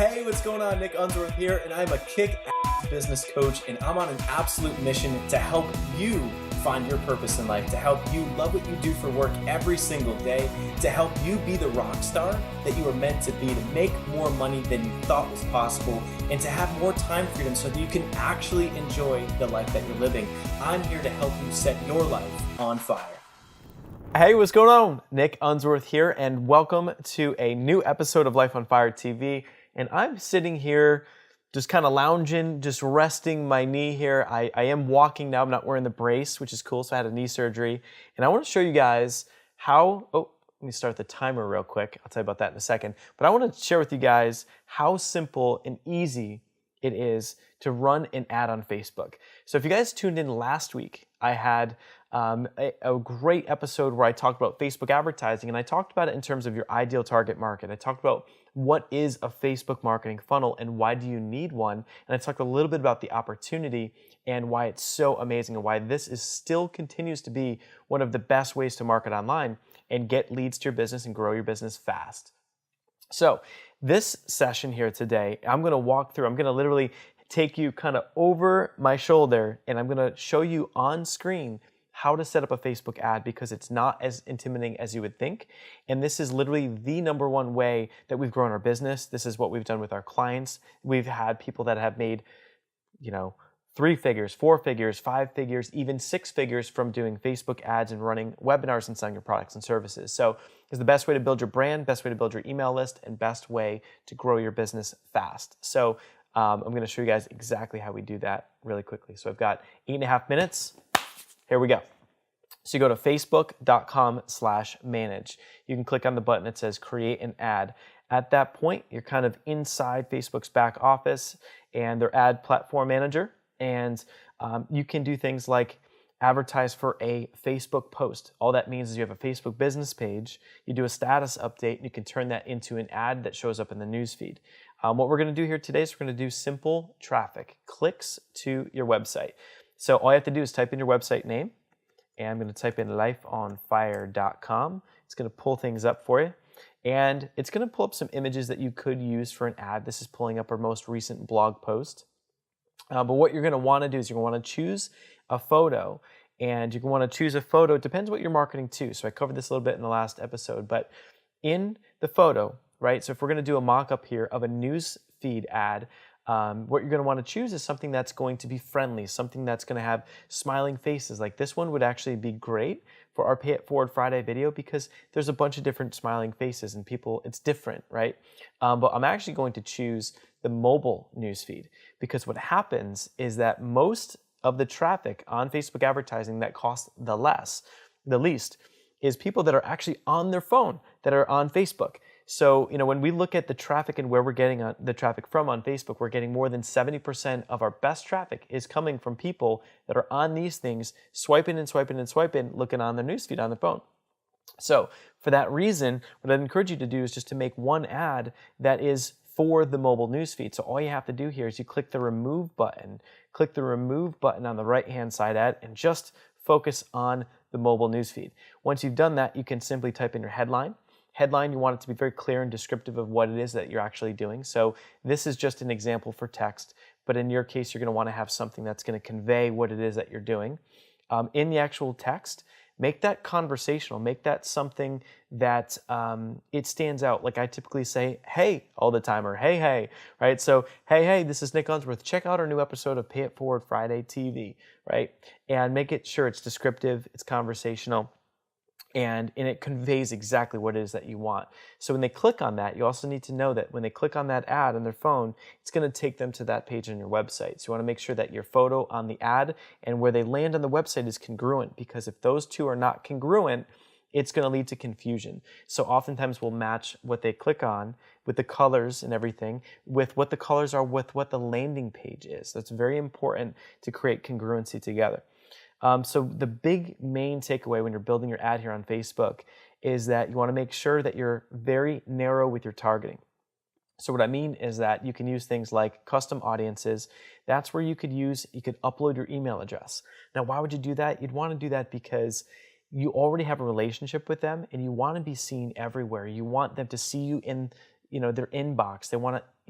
Hey, what's going on? Nick Unsworth here, and I'm a kick-ass business coach, and I'm on an absolute mission to help you find your purpose in life, to help you love what you do for work every single day, to help you be the rock star that you were meant to be, to make more money than you thought was possible, and to have more time freedom so that you can actually enjoy the life that you're living. I'm here to help you set your life on fire. Hey, what's going on? Nick Unsworth here, and welcome to a new episode of Life on Fire TV. And I'm sitting here just kind of lounging, just resting my knee here. I am walking now. I'm not wearing the brace, which is cool. So I had a knee surgery. And I want to show you guys how, let me start the timer real quick. I'll tell you about that in a second. But I want to share with you guys how simple and easy it is to run an ad on Facebook. So if you guys tuned in last week, I had a great episode where I talked about Facebook advertising, and I talked about it in terms of your ideal target market. I talked about what is a Facebook marketing funnel and why do you need one, and I talked a little bit about the opportunity and why it's so amazing and why this is still continues to be one of the best ways to market online and get leads to your business and grow your business fast. So this session here today, I'm going to literally take you kind of over my shoulder, and I'm going to show you on screen how to set up a Facebook ad, because it's not as intimidating as you would think. And this is literally the number one way that we've grown our business. This is what we've done with our clients. We've had people that have made, 3 figures, 4 figures, 5 figures, even 6 figures from doing Facebook ads and running webinars and selling your products and services. So it's the best way to build your brand, best way to build your email list, and best way to grow your business fast. So I'm going to show you guys exactly how we do that really quickly. So I've got 8.5 minutes. Here we go. So you go to facebook.com/manage. You can click on the button that says create an ad. At that point, you're kind of inside Facebook's back office and their ad platform manager. And you can do things like advertise for a Facebook post. All that means is you have a Facebook business page, you do a status update, and you can turn that into an ad that shows up in the newsfeed. What we're going to do here today is we're going to do simple traffic, clicks to your website. So all you have to do is type in your website name, and I'm going to type in lifeonfire.com. It's going to pull things up for you, and it's going to pull up some images that you could use for an ad. This is pulling up our most recent blog post. But what you're going to want to do is you're going to want to choose a photo, and you're going to want to choose a photo. It depends what you're marketing to. So I covered this a little bit in the last episode, but in the photo, right? So if we're going to do a mock-up here of a news feed ad, what you're going to want to choose is something that's going to be friendly, something that's going to have smiling faces. Like this one would actually be great for our Pay It Forward Friday video because there's a bunch of different smiling faces and people, it's different, right? But I'm actually going to choose the mobile newsfeed, because what happens is that most of the traffic on Facebook advertising that costs the least, is people that are actually on their phone that are on Facebook. So, when we look at the traffic and where we're getting the traffic from on Facebook, we're getting more than 70% of our best traffic is coming from people that are on these things, swiping and swiping and swiping, looking on their newsfeed on their phone. So for that reason, what I'd encourage you to do is just to make one ad that is for the mobile newsfeed. So all you have to do here is you click the remove button. Click the remove button on the right-hand side ad and just focus on the mobile newsfeed. Once you've done that, you can simply type in your headline. Headline, you want it to be very clear and descriptive of what it is that you're actually doing. So this is just an example for text, but in your case, you're going to want to have something that's going to convey what it is that you're doing. In the actual text, make that conversational, make that something that it stands out. Like I typically say, hey, all the time, or hey, right? So, hey, this is Nick Unsworth. Check out our new episode of Pay It Forward Friday TV, right? And make it sure it's descriptive, it's conversational, and it conveys exactly what it is that you want. So when they click on that, you also need to know that when they click on that ad on their phone, it's going to take them to that page on your website. So you want to make sure that your photo on the ad and where they land on the website is congruent, because if those two are not congruent, it's going to lead to confusion. So oftentimes we'll match what they click on with the colors and everything with what the colors are with what the landing page is. So it's very important to create congruency together. So the big main takeaway when you're building your ad here on Facebook is that you want to make sure that you're very narrow with your targeting. So what I mean is that you can use things like custom audiences. That's where you could upload your email address. Now, why would you do that? You'd want to do that because you already have a relationship with them and you want to be seen everywhere. You want them to see you in their inbox. They want to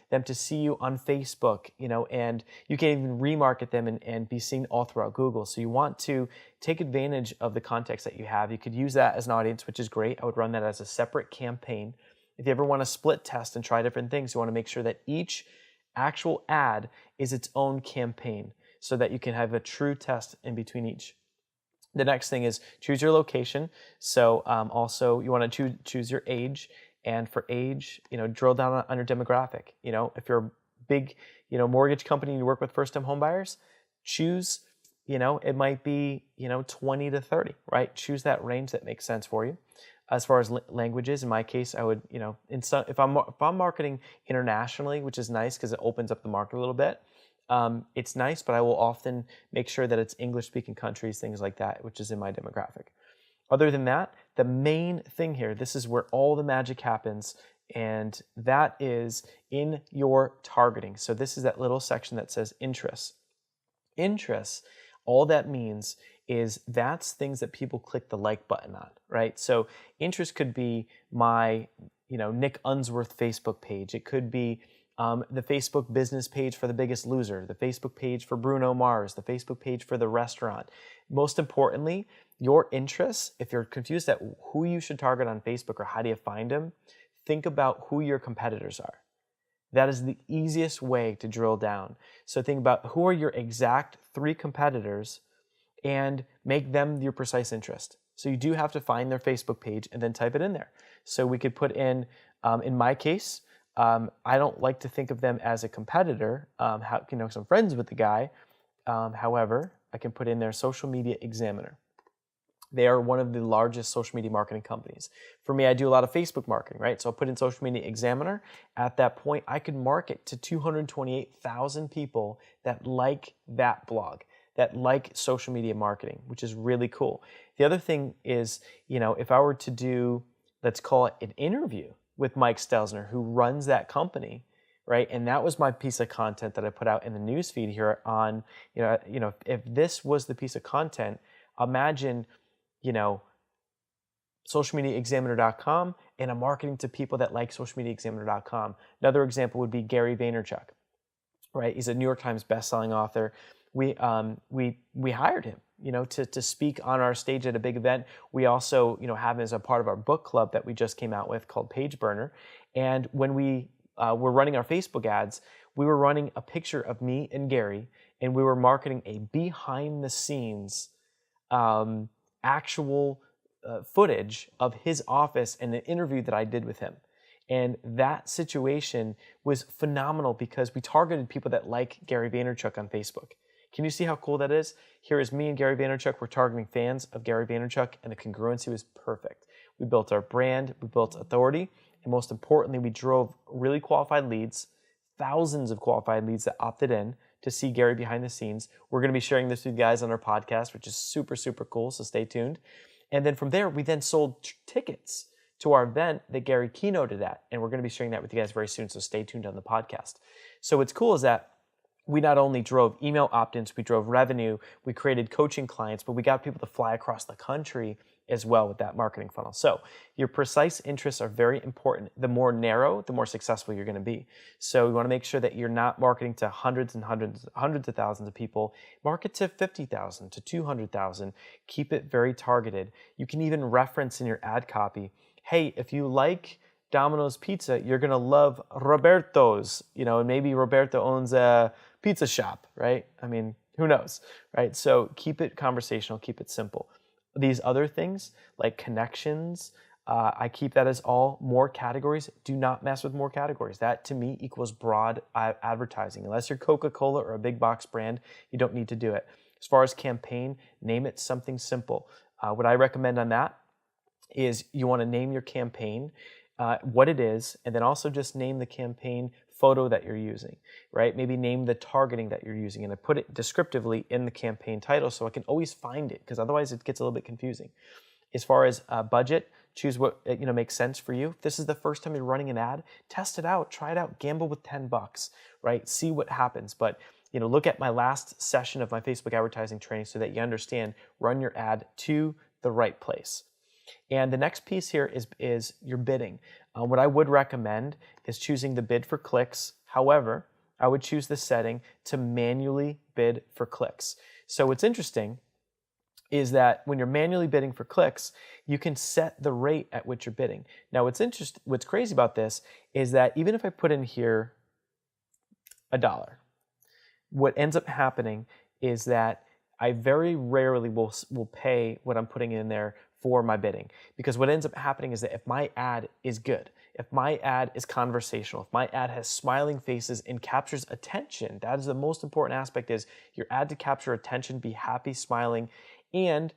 them to see you on Facebook, and you can even remarket them and be seen all throughout Google. So you want to take advantage of the context that you have. You could use that as an audience, which is great. I would run that as a separate campaign. If you ever want to split test and try different things, you want to make sure that each actual ad is its own campaign so that you can have a true test in between each. The next thing is choose your location. So also you want to choose your age, and for age, drill down on your demographic. If you're a big, mortgage company and you work with first-time home buyers, choose, it might be, 20 to 30, right? Choose that range that makes sense for you. As far as languages, in my case, I would, if I'm marketing internationally, which is nice because it opens up the market a little bit. It's nice, but I will often make sure that it's English-speaking countries, things like that, which is in my demographic. Other than that, the main thing here, this is where all the magic happens, and that is in your targeting. So this is that little section that says interests. Interests, all that means is that's things that people click the like button on, right? So interest could be my, Nick Unsworth Facebook page. It could be the Facebook business page for The Biggest Loser, the Facebook page for Bruno Mars, the Facebook page for the restaurant. Most importantly, your interests, if you're confused at who you should target on Facebook or how do you find them, think about who your competitors are. That is the easiest way to drill down. So think about who are your exact 3 competitors and make them your precise interest. So you do have to find their Facebook page and then type it in there. So we could put in my case, I don't like to think of them as a competitor, because I'm friends with the guy. However, I can put in their Social Media Examiner. They are one of the largest social media marketing companies. For me, I do a lot of Facebook marketing, right? So I'll put in Social Media Examiner. At that point, I could market to 228,000 people that like that blog, that like social media marketing, which is really cool. The other thing is, if I were to do, let's call it an interview with Mike Stelzner, who runs that company, right? And that was my piece of content that I put out in the newsfeed here on, if this was the piece of content, imagine, socialmediaexaminer.com, and I'm marketing to people that like socialmediaexaminer.com. Another example would be Gary Vaynerchuk, right? He's a New York Times bestselling author. We hired him, to speak on our stage at a big event. We also, have him as a part of our book club that we just came out with called Page Burner. And when we were running our Facebook ads, we were running a picture of me and Gary, and we were marketing a behind the scenes actual footage of his office and an interview that I did with him. And that situation was phenomenal because we targeted people that like Gary Vaynerchuk on Facebook. Can you see how cool that is? Here is me and Gary Vaynerchuk. We're targeting fans of Gary Vaynerchuk, and the congruency was perfect. We built our brand, we built authority, and most importantly, we drove really qualified leads, thousands of qualified leads that opted in to see Gary behind the scenes. We're going to be sharing this with you guys on our podcast, which is super, super cool, so stay tuned. And then from there, we then sold tickets to our event that Gary keynoted at, and we're going to be sharing that with you guys very soon, so stay tuned on the podcast. So what's cool is that we not only drove email opt-ins, we drove revenue, we created coaching clients, but we got people to fly across the country as well with that marketing funnel. So your precise interests are very important. The more narrow, the more successful you're going to be. So you want to make sure that you're not marketing to hundreds and hundreds of thousands of people. Market to 50,000 to 200,000. Keep it very targeted. You can even reference in your ad copy, hey, if you like Domino's Pizza, you're going to love Roberto's, and maybe Roberto owns a pizza shop, right? I mean, who knows, right? So keep it conversational, keep it simple. These other things like connections, I keep that as all more categories. Do not mess with more categories. That to me equals broad advertising. Unless you're Coca-Cola or a big box brand, you don't need to do it. As far as campaign, name it something simple. What I recommend on that is you want to name your campaign, what it is, and then also just name the campaign photo that you're using, right? Maybe name the targeting that you're using, and I put it descriptively in the campaign title so I can always find it, because otherwise it gets a little bit confusing. As far as budget, choose what makes sense for you. If this is the first time you're running an ad, test it out, try it out, gamble with $10, right? See what happens. But look at my last session of my Facebook advertising training so that you understand, run your ad to the right place. And the next piece here is your bidding. What I would recommend is choosing the bid for clicks. However, I would choose the setting to manually bid for clicks. So what's interesting is that when you're manually bidding for clicks, you can set the rate at which you're bidding. Now what's crazy about this is that even if I put in here $1, what ends up happening is that I very rarely will pay what I'm putting in there for my bidding. Because what ends up happening is that if my ad is good, if my ad is conversational, if my ad has smiling faces and captures attention, that is the most important aspect, is your ad to capture attention, be happy, smiling, and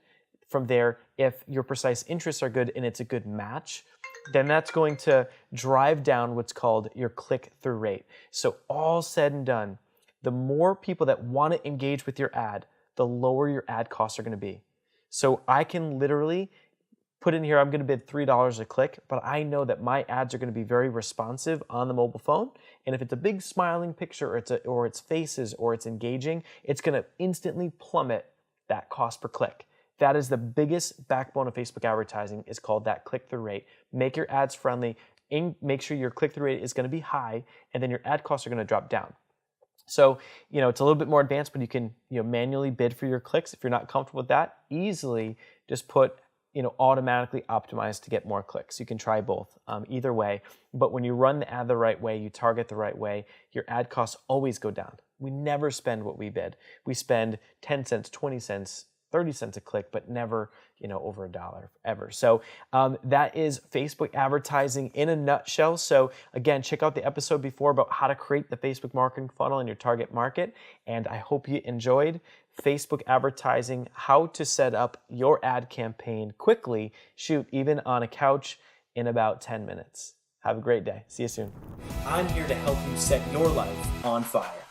from there, if your precise interests are good and it's a good match, then that's going to drive down what's called your click-through rate. So all said and done, the more people that want to engage with your ad, the lower your ad costs are going to be. So I can literally put in here, I'm going to bid $3 a click, but I know that my ads are going to be very responsive on the mobile phone. And if it's a big smiling picture, or it's faces, or it's engaging, it's going to instantly plummet that cost per click. That is the biggest backbone of Facebook advertising, is called that click-through rate. Make your ads friendly, make sure your click-through rate is going to be high, and then your ad costs are going to drop down. So, it's a little bit more advanced, but you can, manually bid for your clicks. If you're not comfortable with that, easily just put, automatically optimize to get more clicks. You can try both, either way. But when you run the ad the right way, you target the right way, your ad costs always go down. We never spend what we bid. We spend 10 cents, 20 cents, 30 cents a click, but never, over $1 ever. So that is Facebook advertising in a nutshell. So again, check out the episode before about how to create the Facebook marketing funnel in your target market. And I hope you enjoyed Facebook advertising, how to set up your ad campaign quickly, shoot, even on a couch in about 10 minutes. Have a great day. See you soon. I'm here to help you set your life on fire.